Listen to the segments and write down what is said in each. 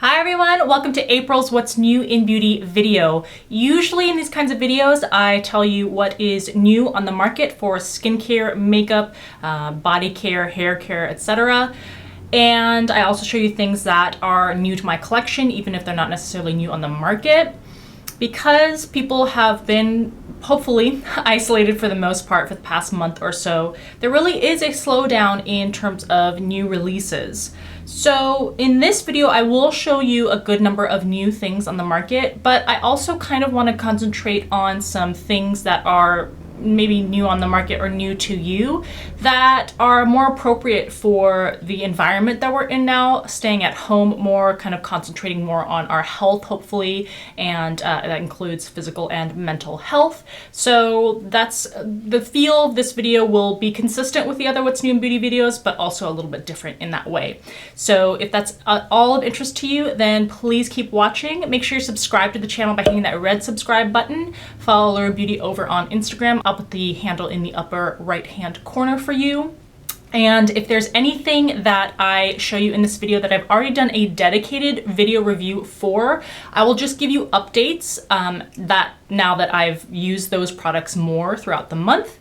Hi everyone, welcome to April's What's New in Beauty video. Usually in these kinds of videos, I tell you what is new on the market for skincare, makeup, body care, hair care, etc. And I also show you things that are new to my collection, even if they're not necessarily new on the market. Because people have been hopefully isolated for the most part for the past month or so, there really is a slowdown in terms of new releases. So in this video, I will show you a good number of new things on the market, but I also kind of want to concentrate on some things that are maybe new on the market or new to you that are more appropriate for the environment that we're in now, staying at home more, kind of concentrating more on our health, hopefully, and that includes physical and mental health. So that's the feel of this video will be consistent with the other What's New in Beauty videos, but also a little bit different in that way. So if that's all of interest to you, then please keep watching. Make sure you're subscribed to the channel by hitting that red subscribe button. Follow Allura Beauty over on Instagram. I'll put the handle in the upper right hand corner for you. And if there's anything that I show you in this video that I've already done a dedicated video review for, I will just give you updates that now that I've used those products more throughout the month.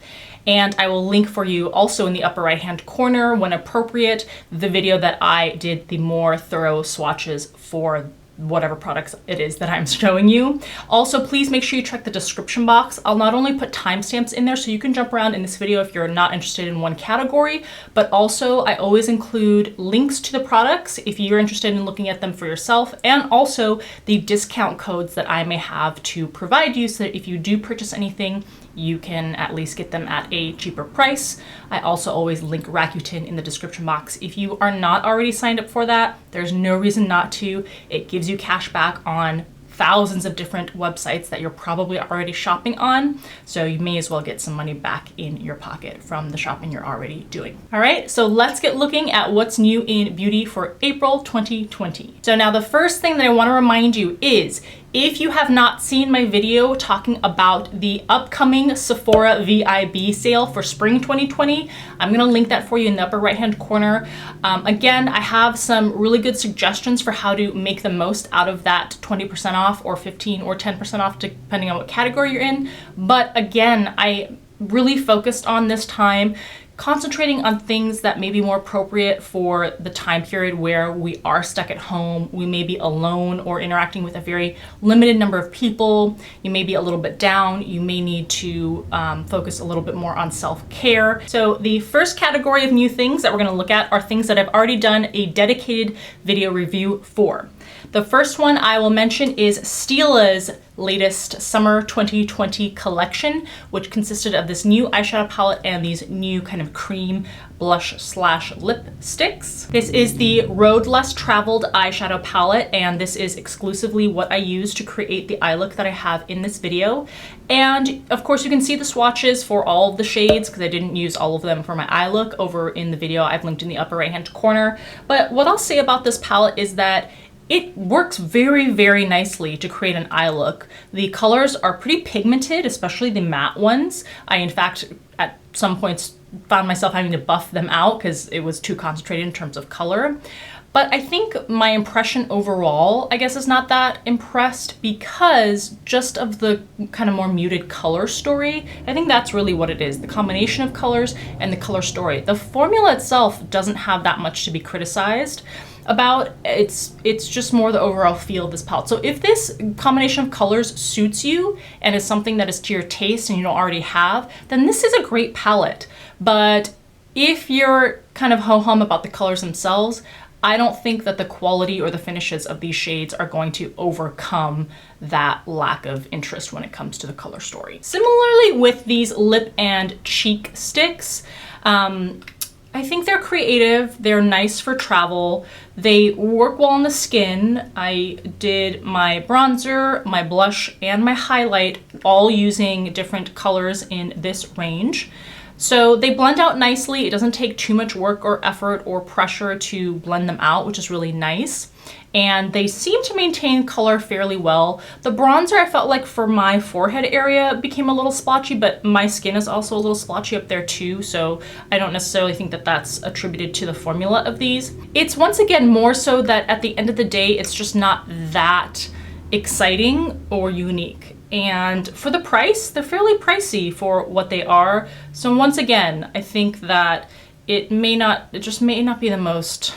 And I will link for you also in the upper right hand corner, when appropriate, the video that I did the more thorough swatches for whatever products it is that I'm showing you. Also, please make sure you check the description box. I'll not only put timestamps in there so you can jump around in this video if you're not interested in one category, but also I always include links to the products if you're interested in looking at them for yourself, and also the discount codes that I may have to provide you so that if you do purchase anything, you can at least get them at a cheaper price. I also always link Rakuten in the description box. If you are not already signed up for that, there's no reason not to. It gives you cash back on thousands of different websites that you're probably already shopping on. So you may as well get some money back in your pocket from the shopping you're already doing. All right, so let's get looking at what's new in beauty for April 2020. So now the first thing that I want to remind you is, if you have not seen my video talking about the upcoming Sephora VIB sale for spring 2020, I'm gonna link that for you in the upper right hand corner. Again, I have some really good suggestions for how to make the most out of that 20% off or 15 or 10% off depending on what category you're in. But again, I really focused on this time concentrating on things that may be more appropriate for the time period where we are stuck at home. We may be alone or interacting with a very limited number of people. You may be a little bit down. You may need to focus a little bit more on self-care. So the first category of new things that we're gonna look at are things that I've already done a dedicated video review for. The first one I will mention is Stila's latest summer 2020 collection, which consisted of this new eyeshadow palette and these new kind of cream blush slash lipsticks. This is the Road Less Traveled eyeshadow palette, and this is exclusively what I use to create the eye look that I have in this video. And of course you can see the swatches for all of the shades because I didn't use all of them for my eye look over in the video I've linked in the upper right hand corner. But what I'll say about this palette is that it works very, very nicely to create an eye look. The colors are pretty pigmented, especially the matte ones. I, in fact, at some points found myself having to buff them out because it was too concentrated in terms of color. But I think my impression overall, I guess, is not that impressed because just of the kind of more muted color story. I think that's really what it is, the combination of colors and the color story. The formula itself doesn't have that much to be criticized about. It's just more the overall feel of this palette. So if this combination of colors suits you and is something that is to your taste and you don't already have, then this is a great palette. But if you're kind of ho-hum about the colors themselves, I don't think that the quality or the finishes of these shades are going to overcome that lack of interest when it comes to the color story. Similarly with these lip and cheek sticks, I think they're creative, they're nice for travel, they work well on the skin. I did my bronzer, my blush, and my highlight all using different colors in this range. So they blend out nicely. It doesn't take too much work or effort or pressure to blend them out, which is really nice. And they seem to maintain color fairly well. The bronzer, I felt like for my forehead area became a little splotchy, but my skin is also a little splotchy up there too, so I don't necessarily think that that's attributed to the formula of these. It's once again more so that at the end of the day, it's just not that exciting or unique. And for the price, they're fairly pricey for what they are. So once again, I think that it just may not be the most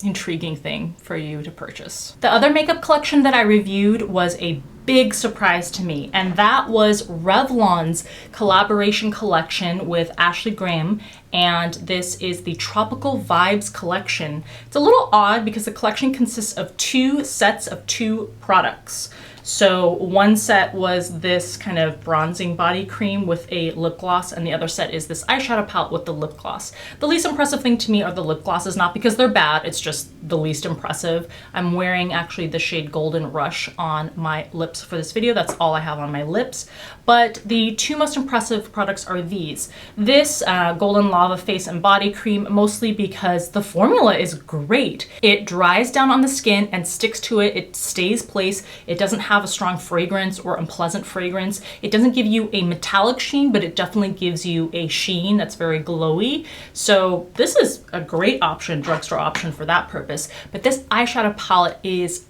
intriguing thing for you to purchase. The other makeup collection that I reviewed was a big surprise to me, and that was Revlon's collaboration collection with Ashley Graham, and this is the Tropical Vibes collection. It's a little odd because the collection consists of 2 sets of 2 products. So one set was this kind of bronzing body cream with a lip gloss, and the other set is this eyeshadow palette with the lip gloss. The least impressive thing to me are the lip glosses, not because they're bad, it's just the least impressive. I'm wearing actually the shade Golden Rush on my lips for this video. That's all I have on my lips. But the 2 most impressive products are these. This Golden Lava Face and Body Cream, mostly because the formula is great. It dries down on the skin and sticks to it. It stays place. It doesn't have a strong fragrance or unpleasant fragrance. It doesn't give you a metallic sheen, but it definitely gives you a sheen that's very glowy. So this is a great option, drugstore option for that purpose. But this eyeshadow palette is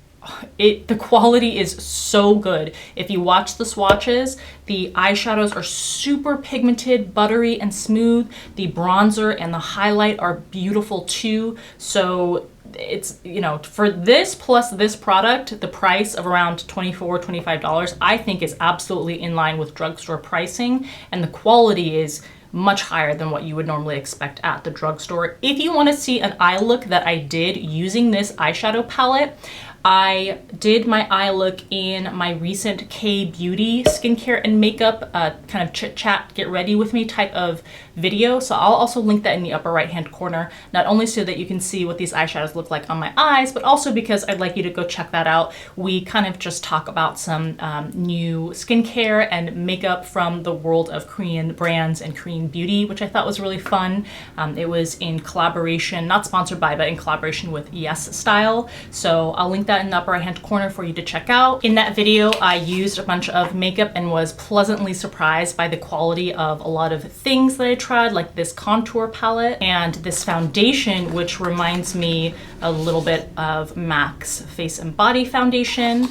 the quality is so good. If you watch the swatches, the eyeshadows are super pigmented, buttery, and smooth. The bronzer and the highlight are beautiful too. So it's, you know, for this plus this product, the price of around $24, $25, I think is absolutely in line with drugstore pricing, and the quality is much higher than what you would normally expect at the drugstore. If you want to see an eye look that I did using this eyeshadow palette, I did my eye look in my recent K-Beauty skincare and makeup kind of chit chat, get ready with me type of video. So I'll also link that in the upper right hand corner, not only so that you can see what these eyeshadows look like on my eyes, but also because I'd like you to go check that out. We kind of just talk about some new skincare and makeup from the world of Korean brands and Korean beauty, which I thought was really fun. It was in collaboration, not sponsored by, but in collaboration with Yes Style. So I'll link that in the upper right hand corner for you to check out. In that video, I used a bunch of makeup and was pleasantly surprised by the quality of a lot of things that I tried, like this contour palette and this foundation, which reminds me a little bit of MAC's Face and Body Foundation.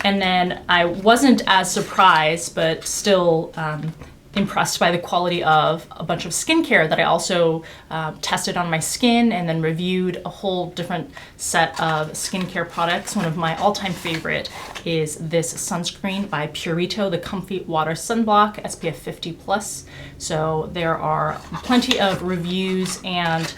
And then I wasn't as surprised, but still impressed by the quality of a bunch of skincare that I also tested on my skin, and then reviewed a whole different set of skincare products. One of my all-time favorite is this sunscreen by Purito, the Comfy Water Sunblock SPF 50+. So there are plenty of reviews and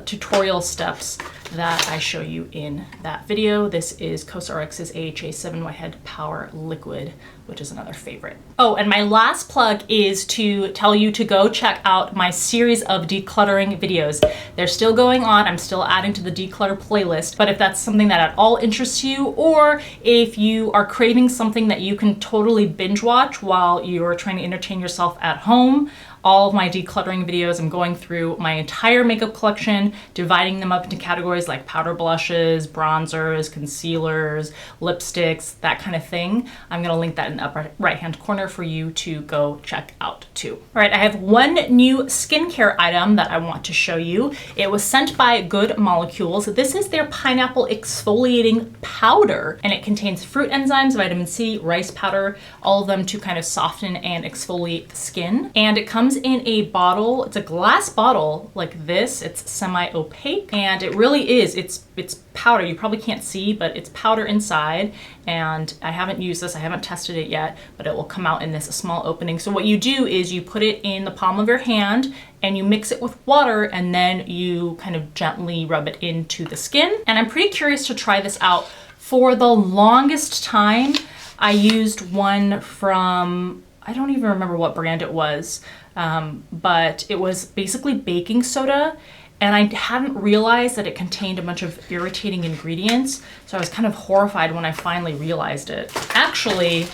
tutorial steps that I show you in that video. This is CosRx's AHA 7 Whitehead Power Liquid, which is another favorite. Oh, and my last plug is to tell you to go check out my series of decluttering videos. They're still going on. I'm still adding to the declutter playlist, but if that's something that at all interests you, or if you are craving something that you can totally binge watch while you're trying to entertain yourself at home, all of my decluttering videos, I'm going through my entire makeup collection, dividing them up into categories like powder blushes, bronzers, concealers, lipsticks, that kind of thing. I'm gonna link that in the upper right-hand corner for you to go check out too. All right, I have one new skincare item that I want to show you. It was sent by Good Molecules. This is their pineapple exfoliating powder, and it contains fruit enzymes, vitamin C, rice powder, all of them to kind of soften and exfoliate the skin. And it comes in a bottle. It's a glass bottle like this. It's semi-opaque, and it really is. It's powder. You probably can't see, but it's powder inside, and I haven't used this. I haven't tested it yet, but it will come out in this small opening. So what you do is you put it in the palm of your hand and you mix it with water, and then you kind of gently rub it into the skin. And I'm pretty curious to try this out. For the longest time, I used one from, I don't even remember what brand it was, but it was basically baking soda, and I hadn't realized that it contained a bunch of irritating ingredients, so I was kind of horrified when I finally realized it. Actually,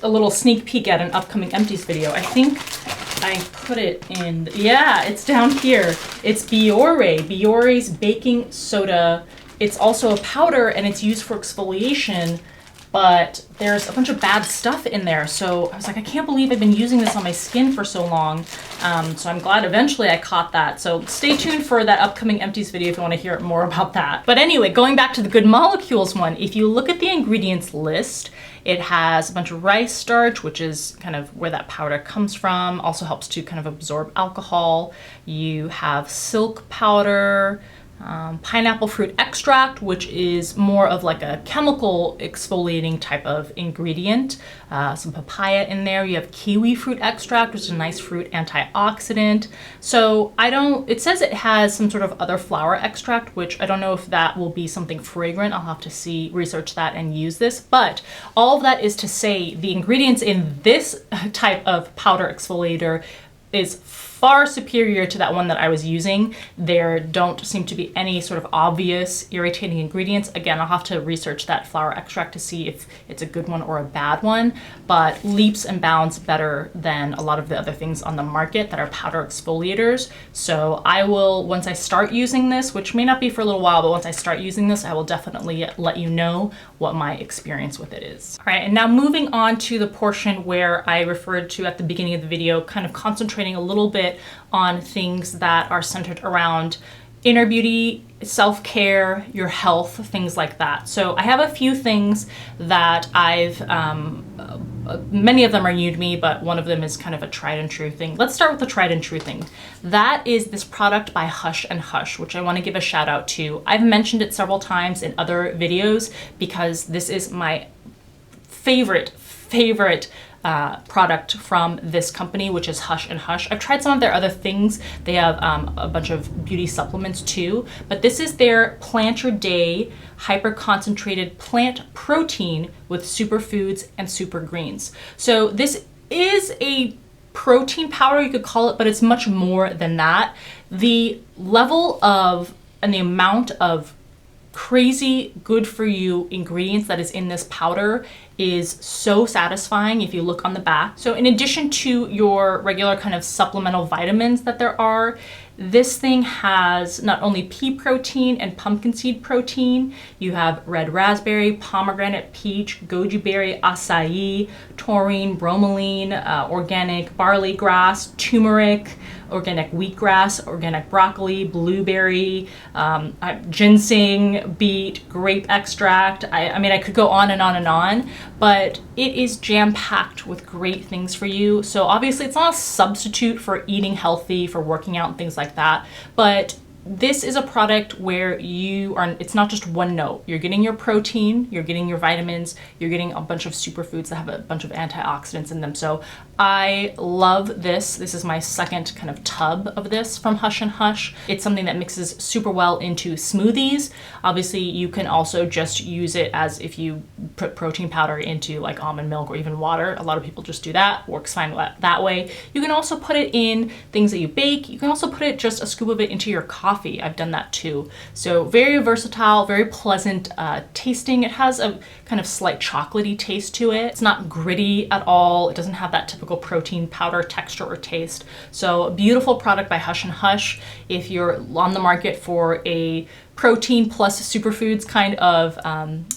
a little sneak peek at an upcoming empties video. I think I put it in, yeah, it's down here. It's Biore's baking soda. It's also a powder and it's used for exfoliation, but there's a bunch of bad stuff in there. So I was like, I can't believe I've been using this on my skin for so long. So I'm glad eventually I caught that. So stay tuned for that upcoming empties video if you want to hear more about that. But anyway, going back to the Good Molecules one, if you look at the ingredients list, it has a bunch of rice starch, which is kind of where that powder comes from. Also helps to kind of absorb alcohol. You have silk powder, pineapple fruit extract, which is more of like a chemical exfoliating type of ingredient. Some papaya in there. You have kiwi fruit extract, which is a nice fruit antioxidant. So it says it has some sort of other flower extract, which I don't know if that will be something fragrant. I'll have to research that and use this. But all of that is to say the ingredients in this type of powder exfoliator is far superior to that one that I was using. There don't seem to be any sort of obvious irritating ingredients. Again, I'll have to research that flower extract to see if it's a good one or a bad one, but leaps and bounds better than a lot of the other things on the market that are powder exfoliators. So I will, once I start using this, which may not be for a little while, but once I start using this, I will definitely let you know what my experience with it is. All right, and now moving on to the portion where I referred to at the beginning of the video, kind of concentrating a little bit on things that are centered around inner beauty, self-care, your health, things like that. So I have a few things that many of them are new to me, but one of them is kind of a tried and true thing. Let's start with the tried and true thing. That is this product by Hush and Hush, which I want to give a shout out to. I've mentioned it several times in other videos because this is my favorite product from this company, which is Hush and Hush. I've tried some of their other things. They have a bunch of beauty supplements too, but this is their PlantYourDay hyper concentrated plant protein with superfoods and super greens. So this is a protein powder, you could call it, but it's much more than that. The level of and the amount of crazy good for you ingredients that is in this powder is so satisfying if you look on the back. So in addition to your regular kind of supplemental vitamins that there are, this thing has not only pea protein and pumpkin seed protein, you have red raspberry, pomegranate, peach, goji berry, acai, taurine, bromelain, organic barley grass, turmeric, organic wheatgrass, organic broccoli, blueberry, ginseng, beet, grape extract. I mean, I could go on and on and on, but it is jam-packed with great things for you. So obviously it's not a substitute for eating healthy, for working out and things like that, but this is a product where it's not just one note. You're getting your protein, you're getting your vitamins, you're getting a bunch of superfoods that have a bunch of antioxidants in them. So I love this. This is my second kind of tub of this from Hush and Hush. It's something that mixes super well into smoothies. Obviously, you can also just use it as if you put protein powder into like almond milk or even water. A lot of people just do that. Works fine that way. You can also put it in things that you bake. You can also put it, just a scoop of it, into your coffee. I've done that too. So very versatile, very pleasant tasting. It has a kind of slight chocolatey taste to it. It's not gritty at all. It doesn't have that typical protein powder texture or taste. So a beautiful product by Hush and Hush. If you're on the market for a protein plus superfoods kind of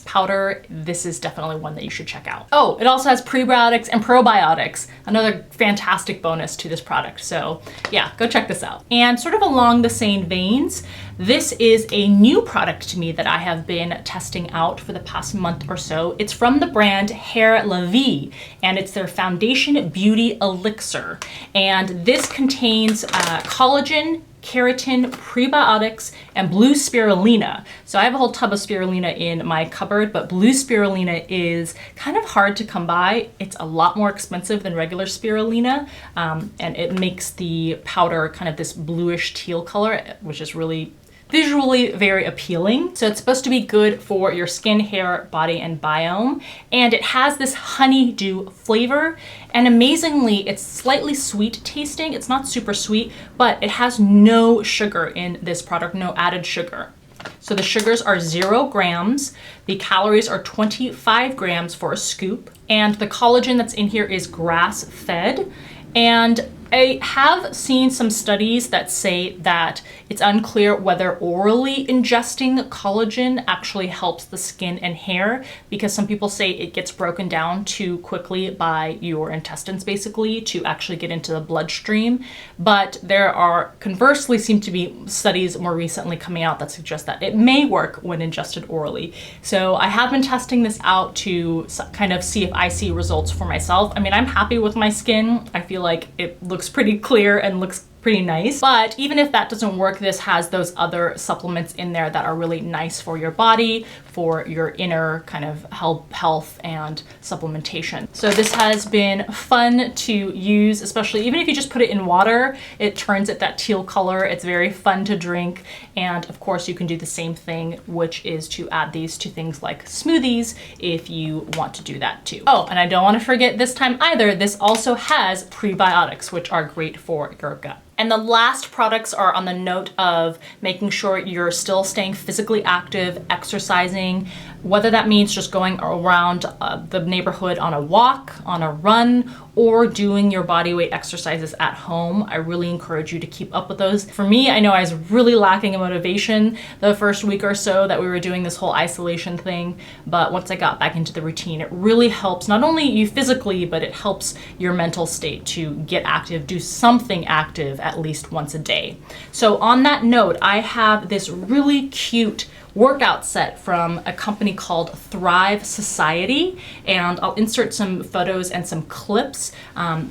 powder, this is definitely one that you should check out. Oh, it also has prebiotics and probiotics, another fantastic bonus to this product. So yeah, go check this out. And sort of along the same veins, this is a new product to me that I have been testing out for the past month or so. It's from the brand Hair La Vie, and it's their Foundation Beauty Elixir. And this contains collagen, keratin, prebiotics, and blue spirulina. So I have a whole tub of spirulina in my cupboard, but blue spirulina is kind of hard to come by. It's a lot more expensive than regular spirulina, and it makes the powder kind of this bluish teal color, which is really visually very appealing. So it's supposed to be good for your skin, hair, body, and biome. And it has this honeydew flavor. And amazingly, it's slightly sweet tasting. It's not super sweet, but it has no sugar in this product, no added sugar. So the sugars are 0 grams. The calories are 25 grams for a scoop. And the collagen that's in here is grass-fed. And I have seen some studies that say that it's unclear whether orally ingesting collagen actually helps the skin and hair, because some people say it gets broken down too quickly by your intestines basically to actually get into the bloodstream. But there are conversely seem to be studies more recently coming out that suggest that it may work when ingested orally. So I have been testing this out to kind of see if I see results for myself. I mean, I'm happy with my skin. I feel like it looks pretty clear and looks pretty nice. But even if that doesn't work, this has those other supplements in there that are really nice for your body, for your inner kind of health and supplementation. So this has been fun to use, especially even if you just put it in water, it turns it that teal color. It's very fun to drink. And of course you can do the same thing, which is to add these to things like smoothies if you want to do that too. Oh, and I don't want to forget this time either, this also has prebiotics, which are great for your gut. And the last products are on the note of making sure you're still staying physically active, exercising, whether that means just going around the neighborhood on a walk, on a run, or doing your body weight exercises at home. I really encourage you to keep up with those. For me, I know I was really lacking in motivation the first week or so that we were doing this whole isolation thing, but once I got back into the routine, it really helps not only you physically, but it helps your mental state to get active, do something active at least once a day. So on that note, I have this really cute workout set from a company called Thrive Societe, and I'll insert some photos and some clips.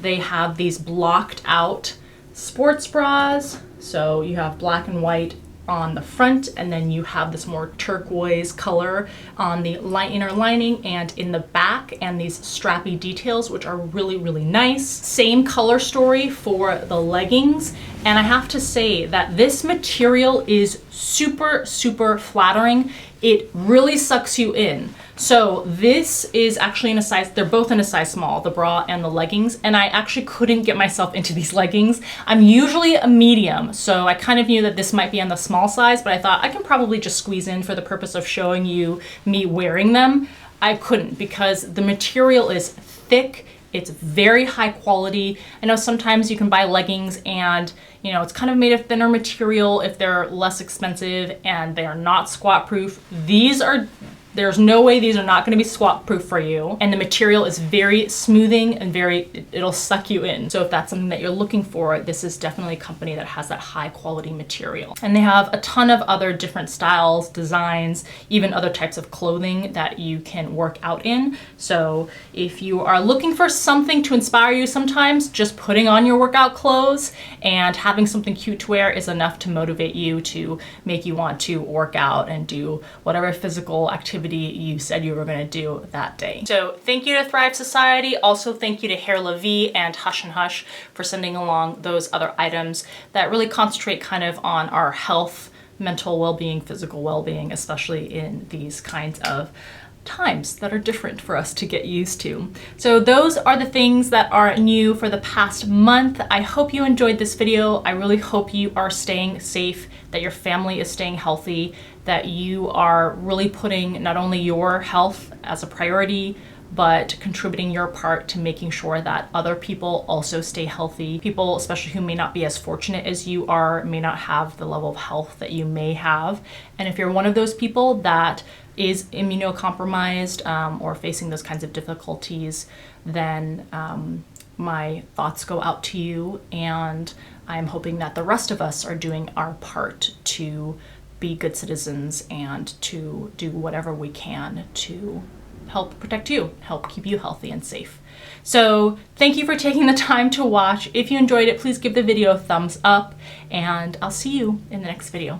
They have these blocked out sports bras. So you have black and white on the front, and then you have this more turquoise color on the inner lining and in the back, and these strappy details, which are really, really nice. Same color story for the leggings. And I have to say that this material is super, super flattering. It really sucks you in. So this is actually in a size, they're both in a size small, the bra and the leggings, and I actually couldn't get myself into these leggings. I'm usually a medium, so I kind of knew that this might be on the small size, but I thought I can probably just squeeze in for the purpose of showing you me wearing them. I couldn't, because the material is thick. It's very high quality. I know sometimes you can buy leggings and it's kind of made of thinner material if they're less expensive and they are not squat proof. There's no way these are not going to be squat proof for you. And the material is very smoothing and it'll suck you in. So if that's something that you're looking for, this is definitely a company that has that high quality material. And they have a ton of other different styles, designs, even other types of clothing that you can work out in. So if you are looking for something to inspire you sometimes, just putting on your workout clothes and having something cute to wear is enough to motivate you, to make you want to work out and do whatever physical activity you said you were going to do that day. So thank you to Thrive Societe. Also thank you to Hair La Vie and Hush and Hush for sending along those other items that really concentrate kind of on our health, mental well-being, physical well-being, especially in these kinds of times that are different for us to get used to. So those are the things that are new for the past month. I hope you enjoyed this video. I really hope you are staying safe, that your family is staying healthy, that you are really putting not only your health as a priority, but contributing your part to making sure that other people also stay healthy. People, especially who may not be as fortunate as you are, may not have the level of health that you may have. And if you're one of those people that is immunocompromised or facing those kinds of difficulties, then my thoughts go out to you, and I'm hoping that the rest of us are doing our part to be good citizens and to do whatever we can to help protect you, help keep you healthy and safe. So thank you for taking the time to watch. If you enjoyed it, please give the video a thumbs up, and I'll see you in the next video.